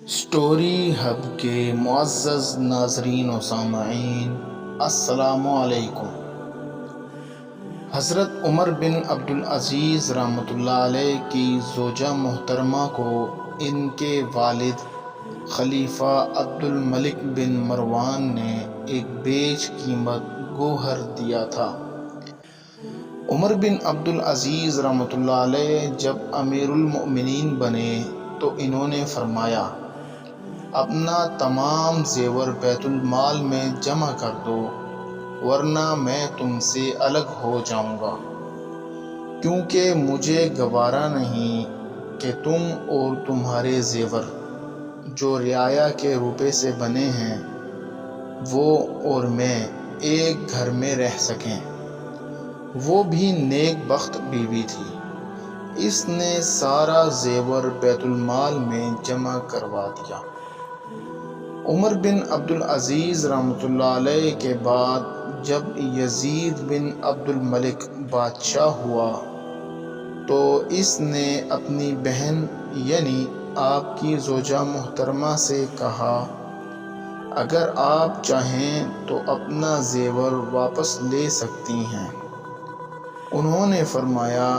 Story hub کے معزز ناظرین و سامعین، السلام علیکم۔ حضرت عمر بن عبدالعزیز رحمۃ اللہ علیہ کی زوجہ محترمہ کو ان کے والد خلیفہ عبد الملک بن مروان نے ایک بیش قیمت گوہر دیا تھا۔ عمر بن عبدالعزیز رحمۃ اللہ علیہ جب امیر المؤمنین بنے تو انہوں نے فرمایا، اپنا تمام زیور بیت المال میں جمع کر دو، ورنہ میں تم سے الگ ہو جاؤں گا، کیونکہ مجھے گوارا نہیں کہ تم اور تمہارے زیور جو رعایا کے روپے سے بنے ہیں وہ اور میں ایک گھر میں رہ سکیں۔ وہ بھی نیک بخت بیوی تھی، اس نے سارا زیور بیت المال میں جمع کروا دیا۔ عمر بن عبدالعزیز رحمۃ اللہ علیہ کے بعد جب یزید بن عبد الملک بادشاہ ہوا تو اس نے اپنی بہن یعنی آپ کی زوجہ محترمہ سے کہا، اگر آپ چاہیں تو اپنا زیور واپس لے سکتی ہیں۔ انہوں نے فرمایا،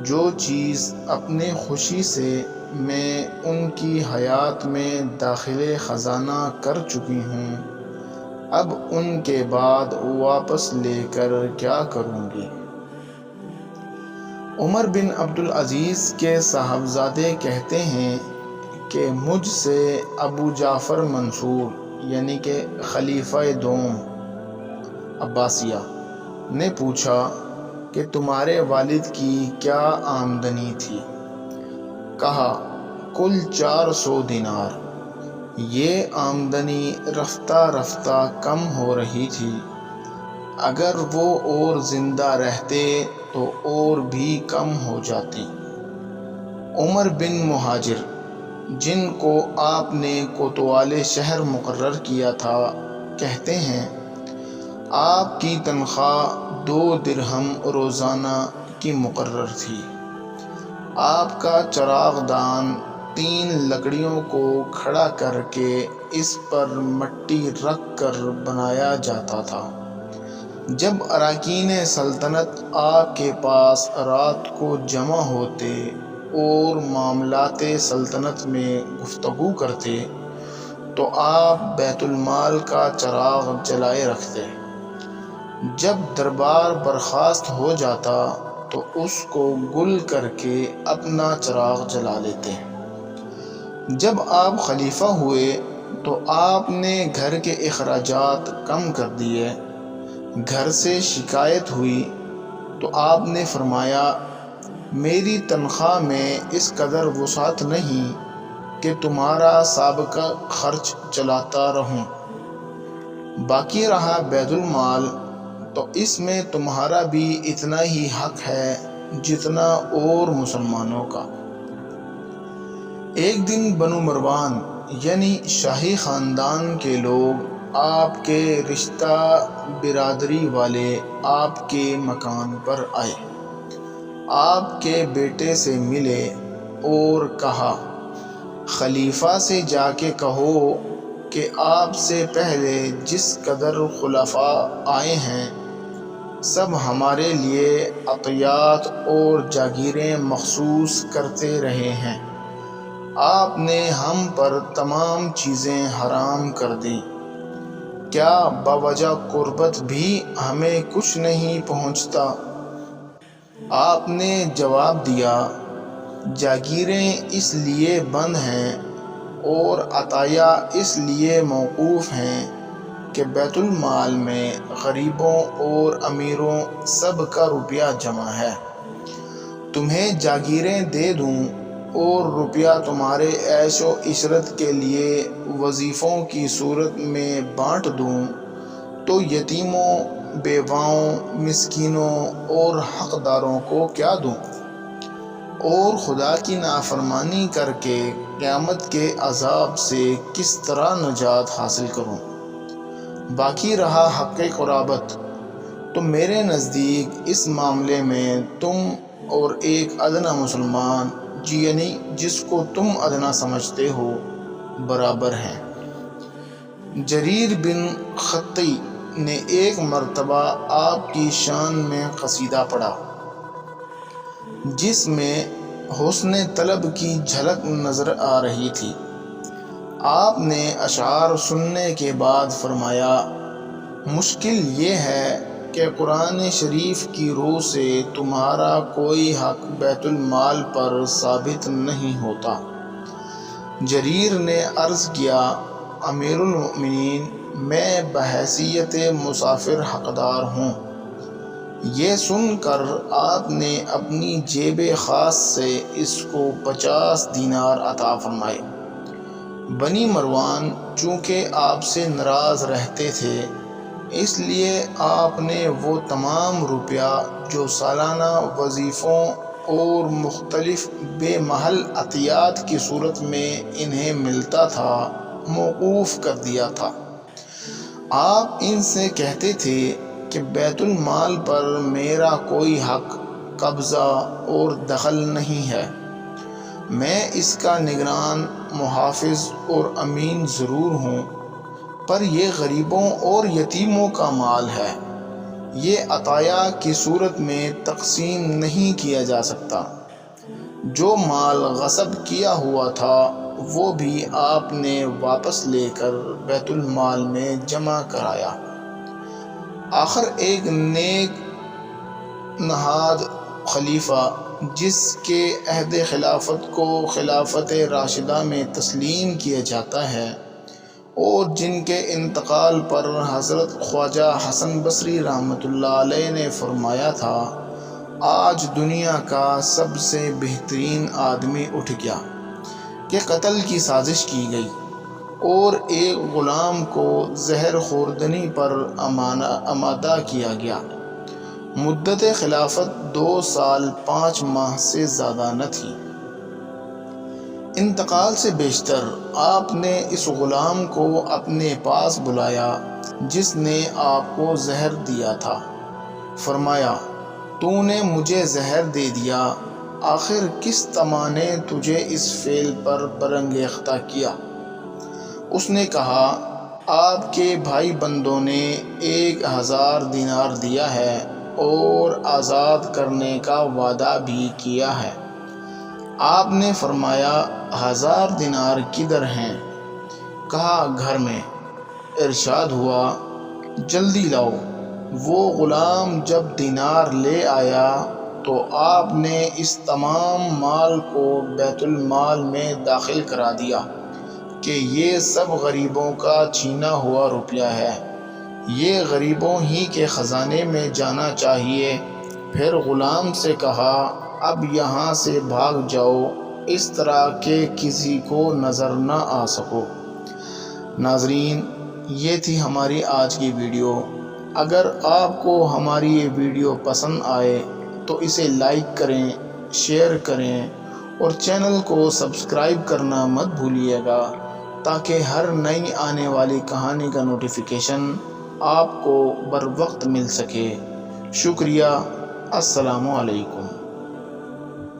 جو چیز اپنے خوشی سے میں ان کی حیات میں داخل خزانہ کر چکی ہوں، اب ان کے بعد واپس لے کر کیا کروں گی؟ عمر بن عبدالعزیز کے صاحبزادے کہتے ہیں کہ مجھ سے ابو جعفر منصور یعنی کہ خلیفہ دوم عباسیہ نے پوچھا کہ تمہارے والد کی کیا آمدنی تھی؟ کہا، کل 400 دینار۔ یہ آمدنی رفتہ رفتہ کم ہو رہی تھی، اگر وہ اور زندہ رہتے تو اور بھی کم ہو جاتی۔ عمر بن مہاجر، جن کو آپ نے کوتوال شہر مقرر کیا تھا، کہتے ہیں، آپ کی تنخواہ 2 درہم روزانہ کی مقرر تھی۔ آپ کا چراغ دان 3 لکڑیوں کو کھڑا کر کے اس پر مٹی رکھ کر بنایا جاتا تھا۔ جب اراکین سلطنت آپ کے پاس رات کو جمع ہوتے اور معاملات سلطنت میں گفتگو کرتے تو آپ بیت المال کا چراغ جلائے رکھتے۔ جب دربار برخاست ہو جاتا تو اس کو گل کر کے اپنا چراغ جلا لیتے۔ جب آپ خلیفہ ہوئے تو آپ نے گھر کے اخراجات کم کر دیے۔ گھر سے شکایت ہوئی تو آپ نے فرمایا، میری تنخواہ میں اس قدر وسعت نہیں کہ تمہارا سابقہ خرچ چلاتا رہوں۔ باقی رہا بیت المال تو اس میں تمہارا بھی اتنا ہی حق ہے جتنا اور مسلمانوں کا۔ ایک دن بنو مروان یعنی شاہی خاندان کے لوگ آپ کے رشتہ برادری والے آپ کے مکان پر آئے، آپ کے بیٹے سے ملے اور کہا، خلیفہ سے جا کے کہو کہ آپ سے پہلے جس قدر خلفاء آئے ہیں سب ہمارے لیے عطیات اور جاگیریں مخصوص کرتے رہے ہیں، آپ نے ہم پر تمام چیزیں حرام کر دیں، کیا بوجہ قربت بھی ہمیں کچھ نہیں پہنچتا؟ آپ نے جواب دیا، جاگیریں اس لیے بند ہیں اور عطایا اس لیے موقوف ہیں کہ بیت المال میں غریبوں اور امیروں سب کا روپیہ جمع ہے۔ تمہیں جاگیریں دے دوں اور روپیہ تمہارے عیش و عشرت کے لیے وظیفوں کی صورت میں بانٹ دوں تو یتیموں، بیواؤں، مسکینوں اور حقداروں کو کیا دوں؟ اور خدا کی نافرمانی کر کے قیامت کے عذاب سے کس طرح نجات حاصل کروں؟ باقی رہا حق قرابت، تو میرے نزدیک اس معاملے میں تم اور ایک ادنا مسلمان یعنی جس کو تم ادنا سمجھتے ہو برابر ہیں۔ جریر بن خطی نے ایک مرتبہ آپ کی شان میں قصیدہ پڑھا جس میں حسن طلب کی جھلک نظر آ رہی تھی۔ آپ نے اشعار سننے کے بعد فرمایا، مشکل یہ ہے کہ قرآن شریف کی روح سے تمہارا کوئی حق بیت المال پر ثابت نہیں ہوتا۔ جریر نے عرض کیا، امیر المؤمنین، میں بحیثیت مسافر حقدار ہوں۔ یہ سن کر آپ نے اپنی جیب خاص سے اس کو 50 دینار عطا فرمائے۔ بنی مروان چونکہ آپ سے ناراض رہتے تھے، اس لیے آپ نے وہ تمام روپیہ جو سالانہ وظیفوں اور مختلف بے محل عطیات کی صورت میں انہیں ملتا تھا موقوف کر دیا تھا۔ آپ ان سے کہتے تھے کہ بیت المال پر میرا کوئی حق، قبضہ اور دخل نہیں ہے۔ میں اس کا نگران، محافظ اور امین ضرور ہوں، پر یہ غریبوں اور یتیموں کا مال ہے، یہ عطایا کی صورت میں تقسیم نہیں کیا جا سکتا۔ جو مال غصب کیا ہوا تھا وہ بھی آپ نے واپس لے کر بیت المال میں جمع کرایا۔ آخر ایک نیک نہاد خلیفہ جس کے عہد خلافت کو خلافت راشدہ میں تسلیم کیا جاتا ہے اور جن کے انتقال پر حضرت خواجہ حسن بصری رحمۃ اللہ علیہ نے فرمایا تھا، آج دنیا کا سب سے بہترین آدمی اٹھ گیا، کہ قتل کی سازش کی گئی اور ایک غلام کو زہر خوردنی پر آمادہ کیا گیا۔ مدت خلافت 2 سال 5 ماہ سے زیادہ نہ تھی۔ انتقال سے بیشتر آپ نے اس غلام کو اپنے پاس بلایا جس نے آپ کو زہر دیا تھا۔ فرمایا، تو نے مجھے زہر دے دیا، آخر کس طمع نے تجھے اس فعل پر برانگیختہ کیا؟ اس نے کہا، آپ کے بھائی بندوں نے 1000 دینار دیا ہے اور آزاد کرنے کا وعدہ بھی کیا ہے۔ آپ نے فرمایا، 1000 دینار کدھر ہیں؟ کہا، گھر میں۔ ارشاد ہوا، جلدی لاؤ۔ وہ غلام جب دینار لے آیا تو آپ نے اس تمام مال کو بیت المال میں داخل کرا دیا کہ یہ سب غریبوں کا چھینا ہوا روپیہ ہے، یہ غریبوں ہی کے خزانے میں جانا چاہیے۔ پھر غلام سے کہا، اب یہاں سے بھاگ جاؤ، اس طرح کہ کسی کو نظر نہ آ سکو۔ ناظرین، یہ تھی ہماری آج کی ویڈیو۔ اگر آپ کو ہماری یہ ویڈیو پسند آئے تو اسے لائک کریں، شیئر کریں اور چینل کو سبسکرائب کرنا مت بھولیے گا تاکہ ہر نئی آنے والی کہانی کا نوٹیفیکیشن آپ کو بر وقت مل سکے۔ شکریہ۔ السلام علیکم۔